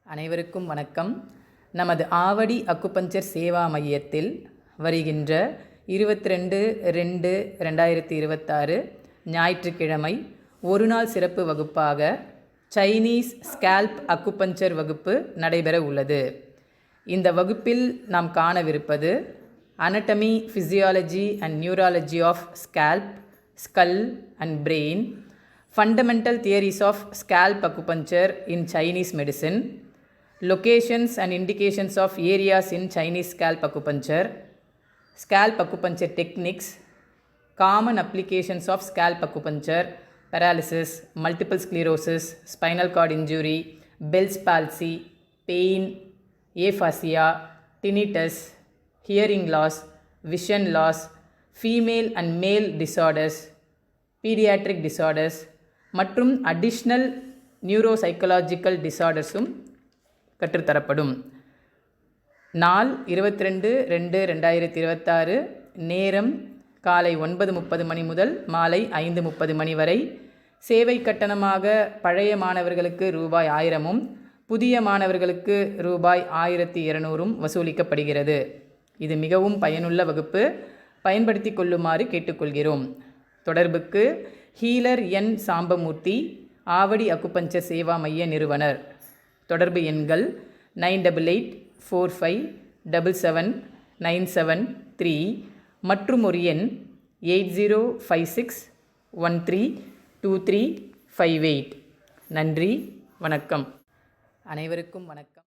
அனைவருக்கும் வணக்கம். நமது ஆவடி அக்குபஞ்சர் சேவா மையத்தில் வருகின்ற 22/2/2026 ஞாயிற்றுக்கிழமை ஒரு நாள் சிறப்பு வகுப்பாக சைனீஸ் ஸ்கேல்ப் அக்குபஞ்சர் வகுப்பு நடைபெற உள்ளது. இந்த வகுப்பில் நாம் காணவிருப்பது anatomy, physiology and neurology of scalp, skull and brain, fundamental theories of scalp acupuncture in Chinese medicine, locations and indications of areas in Chinese scalp acupuncture techniques, common applications of scalp acupuncture, paralysis, multiple sclerosis, spinal cord injury, Bell's palsy, pain, aphasia, tinnitus, hearing loss, vision loss, female and male disorders, pediatric disorders மற்றும் additional neuropsychological disordersum கற்றுத்தரப்படும். நாள் 22/2/2026, நேரம் காலை 9:30 மணி முதல் மாலை 5:30 மணி வரை. சேவை கட்டணமாக பழைய மாணவர்களுக்கு ரூபாய் 1000 புதிய மாணவர்களுக்கு ரூபாய் 1200 வசூலிக்கப்படுகிறது. இது மிகவும் பயனுள்ள வகுப்பு, பயன்படுத்தி கொள்ளுமாறு கேட்டுக்கொள்கிறோம். தொடர்புக்கு ஹீலர் என் சாம்பமூர்த்தி, ஆவடி அக்குபஞ்சர் சேவா மைய நிறுவனர். தொடர்பு எண்கள் 9845777973 மற்றும் ஒரு எண் 8056132358. நன்றி, வணக்கம். அனைவருக்கும் வணக்கம்.